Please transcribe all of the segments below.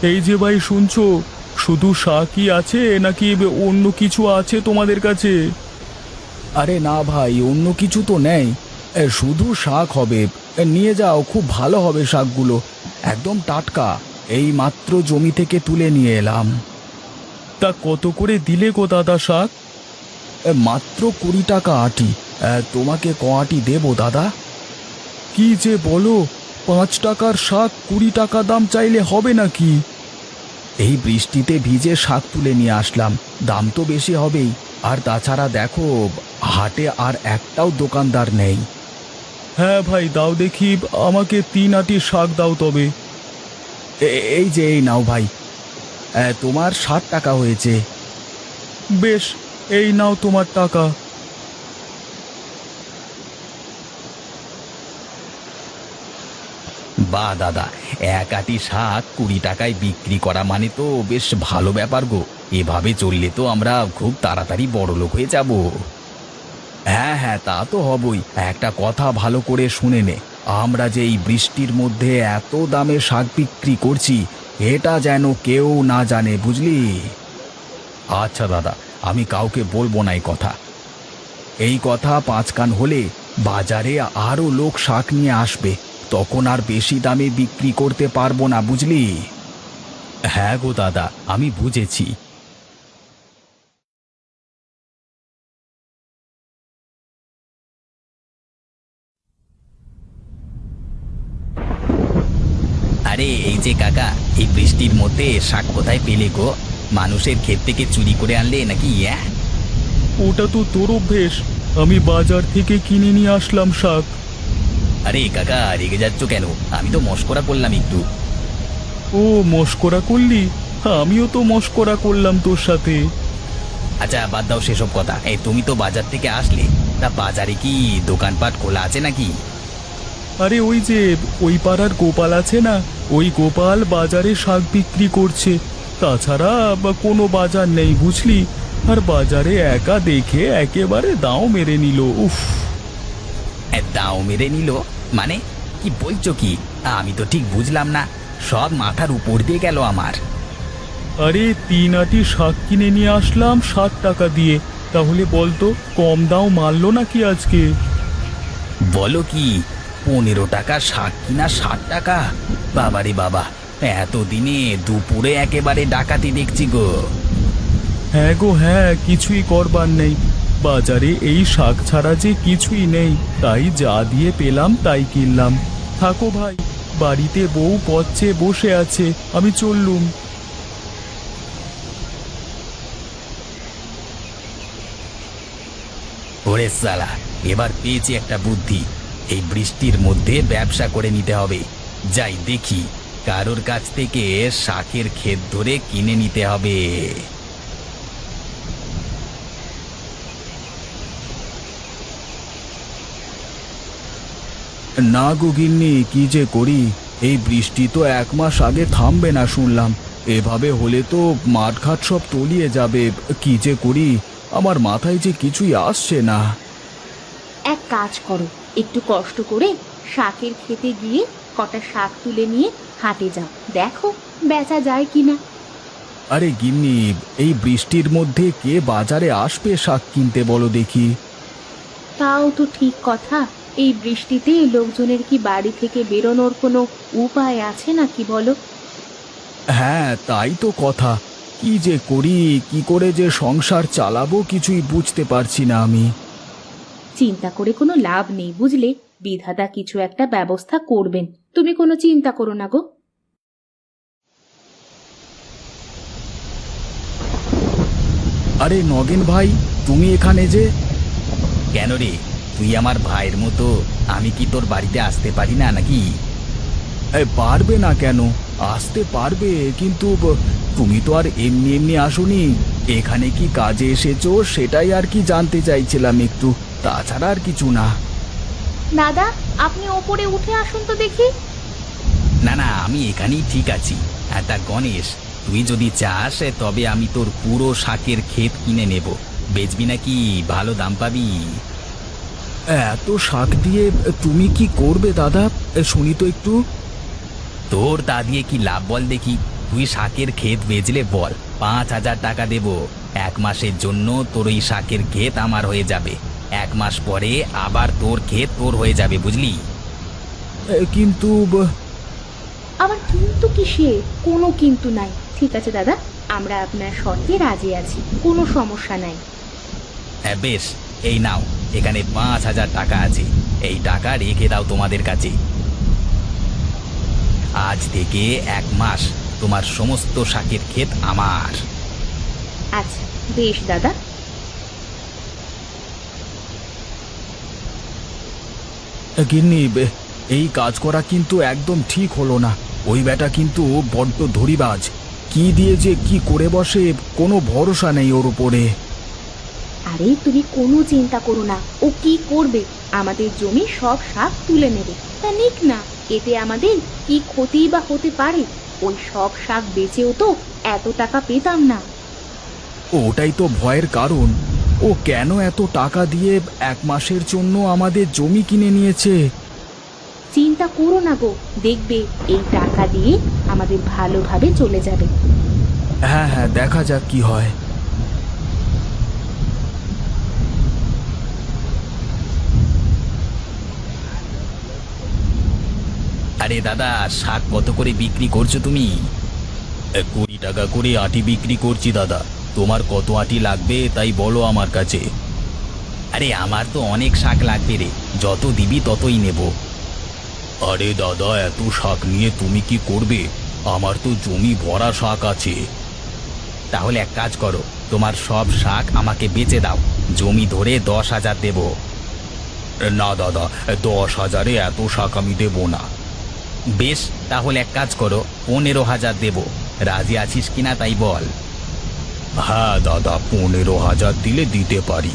এই যে ভাই শুনছো, শুধু শাকই আছে নাকি অন্য কিছু আছে তোমাদের কাছে? আরে না ভাই, অন্য কিছু তো নেই। শুধু শাক হবে। নিয়ে যাও, খুব ভালো হবে শাকগুলো। একদম টাটকা, এই মাত্র জমি থেকে তুলে নিয়ে এলাম। তা কত করে দিলে গো দাদা শাক? মাত্র 20 টাকা আঁটি। তোমাকে ক আঁটি দেবো দাদা? কি যে বলো, 5 টাকার শাক 20 টাকা দাম চাইলে হবে নাকি? এই বৃষ্টিতে ভিজে শাক তুলে নিয়ে আসলাম, দাম তো বেশি হবেই। আর তাছাড়া দেখো, হাটে আর একটাও দোকানদার নেই। হ্যাঁ ভাই, দাও দেখি, আমাকে 3 আঁটি শাক দাও তবে। এই যে, এই নাও ভাই, তোমার 60 টাকা হয়েছে। বেশ, এই নাও তোমার টাকা। বাহ দাদা, এক আঁটি শাক 20 টাকায় বিক্রি করা মানে তো বেশ ভালো ব্যাপার গো। এভাবে চললে তো আমরা খুব তাড়াতাড়ি বড়লোক হয়ে যাব। হ্যাঁ হ্যাঁ, তা তো হবই। একটা কথা ভালো করে শুনে নে, আমরা যে এই বৃষ্টির মধ্যে এত দামে শাক বিক্রি করছি, এটা যেন কেউ না জানে, বুঝলি? আচ্ছা দাদা, আমি কাউকে বলবো না এই কথা। এই কথা 5 কান হলে বাজারে আরো লোক শাক নিয়ে আসবে, তখন আর বেশি দামে বিক্রি করতে পারবো না, বুঝলি? হ্যাঁ গো দাদা, আমি বুঝেছি। আরে এই যে কাকা, এই বৃষ্টির মধ্যে শাক কোথায় পেলে গো? মানুষের ক্ষেত থেকে চুরি করে আনলে নাকি? ওটা তো তোর অভ্যেস, আমি বাজার থেকে কিনে নিয়ে আসলাম শাক। আরে কাকা, রেগে যাচ্ছ কেন? আমি তো মশকরা করলাম একটু। ও, মশকরা করলি? আমিও তো মশকরা করলাম তোর সাথে। আচ্ছা বাদ দাও সেসব কথা। এই তুমি তো বাজার থেকে আসলে, তা বাজারে কি দোকানপাট খোলা আছে নাকি? আরে ওই যে, ওই পাড়ার গোপাল আছে না, ওই গোপাল বাজারে শাক বিক্রি করছে। তাছাড়া কোনো বাজার নেই, বুঝলি। আর বাজারে একা দেখে একেবারে দাও মেরে নিল। উফ! দাও মেরে নিল মানে? কি বলছো কি? আমি তো ঠিক বুঝলাম না, সব মাথার উপর দিয়ে গেল আমার। আরে 3 আঁটি শাক কিনে নিয়ে আসলাম 60 টাকা দিয়ে, তাহলে বলতো কম দাও মারলো নাকি আজকে? বলো কি, 15 টাকা শাক কিনা 60 টাকা? বাবারে বাবা, এতদিনে দুপুরে একেবারে ডাকাতি দেখছি গো। হ্যাঁ গো হ্যাঁ, কিছুই করবার নেই। বাজারে এই শাক ছাড়া যে কিছুই নেই, তাই যা দিয়ে পেলাম তাই কিনলাম। থাকো ভাই, বাড়িতে বউ কচ্ছে বসে আছে, আমি চললুম। ওরে সালা, এবার পেয়েছি একটা বুদ্ধি। এই বৃষ্টির মধ্যে ব্যবসা করে নিতে হবে। যাই দেখি, কারোর কাছ থেকে শাকের ক্ষেত ধরে কিনে নিতে হবে। না গো গিন্নি, কি যে করি? এই বৃষ্টি তো 1 মাস আগে থামবে না শুনলাম। এভাবে হলে তো মাঠঘাট সব তলিয়ে যাবে। কি যে করি, আমার মাথায় যে কিছুই আসছে না। এক কাজ করো, একটু কষ্ট করে শাকের খেতে গিয়ে কটা শাক তুলে নিয়ে হাটে যাও, দেখো বেচা যায় কিনা। আরে গিন্নি, এই বৃষ্টির মধ্যে কে বাজারে আসবে শাক কিনতে, বলো দেখি? তাও তো ঠিক কথা, এই বৃষ্টিতে লোকজনের কি বাড়ি থেকে বেরোনোর কোনো উপায় আছে নাকি বলো? হ্যাঁ তাই তো কথা। কি যে করি, কি করে যে সংসার চালাবো কিছুই বুঝতে পারছি না আমি। চিন্তা করে কোনো লাভ নেই, বুঝলে। বিধাতা কিছু একটা ব্যবস্থা করবেন, তুমি কোনো চিন্তা করো না গো। আরে নগেন ভাই, তুমি এখানে যে? কেন রে, তুই আমার ভাইয়ের মতো, আমি কি তোর বাড়িতে আসতে পারি না নাকি? পারবে না কেন? আসতে পারবে, কিন্তু তুমি তো আর এমনি এমনি আসোনি। এখানে কি কাজে এসেছো সেটাই আর কি জানতে চাইছিলাম একটু, তাছাড়া আর কিছু না। দাদা, আপনি ওপরে উঠে আসুন তো দেখি। না না, আমি এখানেই ঠিক আছি। তা গণেশ, তুই যদি চাস তবে আমি তোর পুরো শাকের ক্ষেত কিনে নেব। বেচবি নাকি? ভালো দাম পাবি। এত শাক দিয়ে তুমি কি করবে দাদা? শুনি তো একটু। তোর তা দিয়ে কি লাভ বল দেখি? তুই শাকের ক্ষেত বেচলে বল, 5,000 টাকা দেব। 1 মাসের জন্য তোর ওই শাকের ক্ষেত আমার হয়ে যাবে। 1 মাস পরে আবার তোর ক্ষেত তোর হয়ে যাবে, বুঝলি? কিন্তু আবার কিন্তু কিসে? কোনো কিন্তু নাই। ঠিক আছে দাদা, আমরা আপনার শর্তে রাজি আছি, কোনো সমস্যা নাই। হ্যাঁ বেশ, এই নাও, এখানে 5,000 টাকা আছে। এই টাকা রেখে দাও তোমাদের কাছে। আজ থেকে 1 মাস তোমার সমস্ত শাকের ক্ষেত আমার। আচ্ছা বেশ দাদা। গিন্নি, এই কাজ করা কিন্তু একদম ঠিক হলো না। ওই বেটা কিন্তু বড্ড ধরিবাজ। কি দিয়ে যে কি করে বসে, কোনো ভরসা নেই ওর উপরে। আরে তুমি কোনো চিন্তা করো না, ও কি করবে? আমাদের জমি সব শাক তুলে নেবে, তা নিক না। এতে আমাদের কি ক্ষতি বা হতে পারে? ওই সব শাক বেচেও তো এত টাকা পেতাম না। ওটাই তো ভয়ের কারণ। ও কেন এত টাকা দিয়ে 1 মাসের জন্য আমাদের জমি কিনে নিয়েছে? চিন্তা করো না গো, দেখবে এই টাকা দিয়ে আমাদের ভালোভাবে চলে যাবে। হ্যাঁ হ্যাঁ, দেখা যাক কি হয়। আরে দাদা, শাক কত করে বিক্রি করছো তুমি? 20 টাকা করে আটি বিক্রি করছি দাদা। তোমার কত আটি লাগবে তাই বলো আমার কাছে। আরে আমার তো অনেক শাক লাগবে রে, যত দিবি ততই নেব। আরে দাদা, এত শাক নিয়ে তুমি কি করবে? আমার তো জমি ভরা শাক আছে। তাহলে এক কাজ করো, তোমার সব শাক আমাকে বেচে দাও, জমি ধরে 10,000 দেব। না দাদা, 10,000-এ এত শাক আমি দেব না। বেশ, তাহলে এক কাজ করো, 15,000 দেব। রাজি আছিস কিনা তাই বল। হ্যাঁ দাদা, 15,000 দিলে দিতে পারি।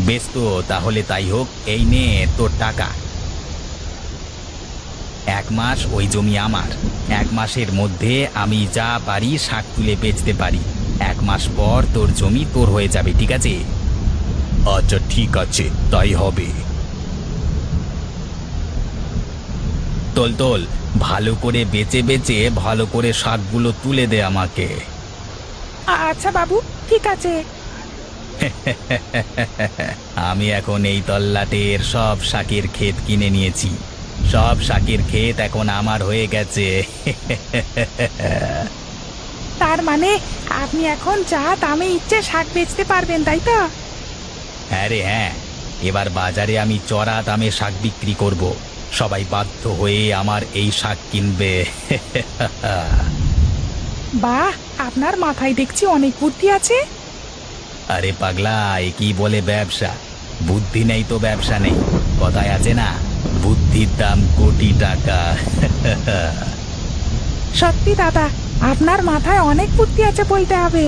বেশ, তো তাহলে তাই হোক। এই নে তোর টাকা। 1 মাস ওই জমি আমার। 1 মাসের মধ্যে আমি যা পারি শাক তুলে বেচতে পারি। 1 মাস পর তোর জমি তোর হয়ে যাবে, ঠিক আছে? আচ্ছা ঠিক আছে, তাই হবে। তোল তোল, ভালো করে বেচে বেচে ভালো করে শাকগুলো তুলে দে আমাকে। আচ্ছা বাবু, ঠিক আছে। আমি এখন এই তল্লাটের সব শাকের ক্ষেত কিনে নিয়েছি। সব শাকের ক্ষেত এখন আমার হয়ে গেছে। তার মানে আপনি এখন যা দামে ইচ্ছে শাক বেচতে পারবেন, তাই তো? হ্যাঁ রে হ্যাঁ, এবার বাজারে আমি চড়া দামে শাক বিক্রি করব। সবাই বাধ্য হয়ে আমার এই শাক কিনবে। বাহ, আপনার মাথায় দেখছি অনেক বুদ্ধি আছে। আরে পাগলা, এ কি বলে ব্যবসা? বুদ্ধি নেই তো ব্যবসা নেই। কথায় আছে না, বুদ্ধির দাম কোটি টাকা। সত্যি দাদা, আপনার মাথায় অনেক বুদ্ধি আছে বলতে হবে।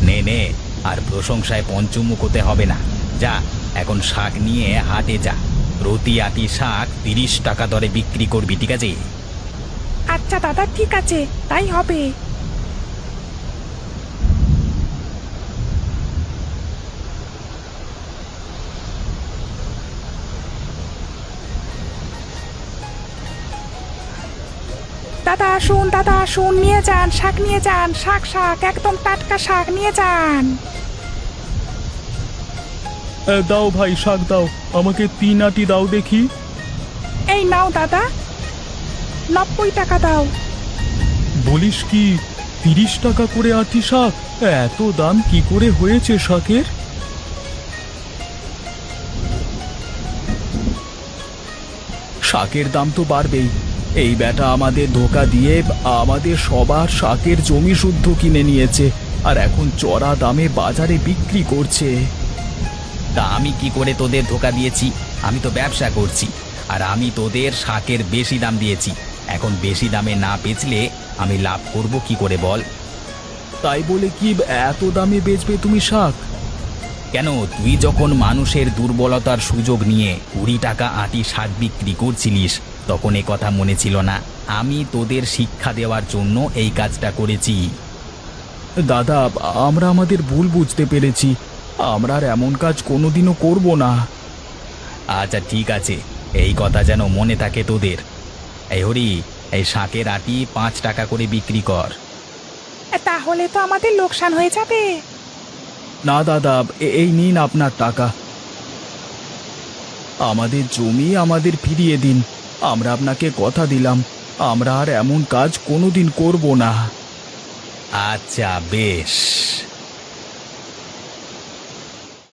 নে নে, আর প্রশংসায় পঞ্চমুখ হতে হবে না। যা, এখন শাক নিয়ে হাটে যা। প্রতি আটি শাক 30 টাকা দরে বিক্রি করবি, ঠিক আছে? আচ্ছা দাদা, ঠিক আছে, তাই হবে। দাদা আসুন, দাদা আসুন, নিয়ে যান শাক, নিয়ে যান শাক, শাক একদম টাটকা শাক নিয়ে যান। দাও ভাই, শাক দাও, আমাকে 3 আটি দাও দেখি। এই নাও দাদা, 90 টাকা দাও। বলিস কি, 30 টাকা করে আটি শাক? এত দাম কি করে হয়েছে শাকের? শাকের দাম তো বাড়বেই। এই বেটা আমাদের ধোকা দিয়ে আমাদের সবার শাকের জমি শুদ্ধ কিনে নিয়েছে, আর এখন চড়া দামে বাজারে বিক্রি করছে। তা আমি কি করে তোদের ধোকা দিয়েছি? আমি তো ব্যবসা করছি, আর আমি তোদের শাকের বেশি দাম দিয়েছি। এখন বেশি দামে না বেচলে আমি লাভ করব কি করে বল? তাই বলে কি এত দামে বেচবে তুমি শাক? কেন, তুই যখন মানুষের দুর্বলতার সুযোগ নিয়ে 20 টাকা আটি শাক বিক্রি করছিলিস, তখন এ কথা মনে ছিল না? আমি তোদের শিক্ষা দেওয়ার জন্য এই কাজটা করেছি। দাদা, আমরা আমাদের ভুল বুঝতে পেরেছি। আমরা আর এমন কাজ কোনোদিনও করব না। আচ্ছা ঠিক আছে, এই কথা যেন মনে থাকে তোদের। এই হরি, এই শাকের আটি 5 টাকা করে বিক্রি কর। তাহলে তো আমাদের লোকসান হয়ে যাবে। না দাদা, এই নিন আপনার টাকা। আমাদের জমি আমাদের ফিরিয়ে দিন। আমরা আপনাকে কথা দিলাম, আমরা আর এমন কাজ কোনোদিন করব না। আচ্ছা বেশ।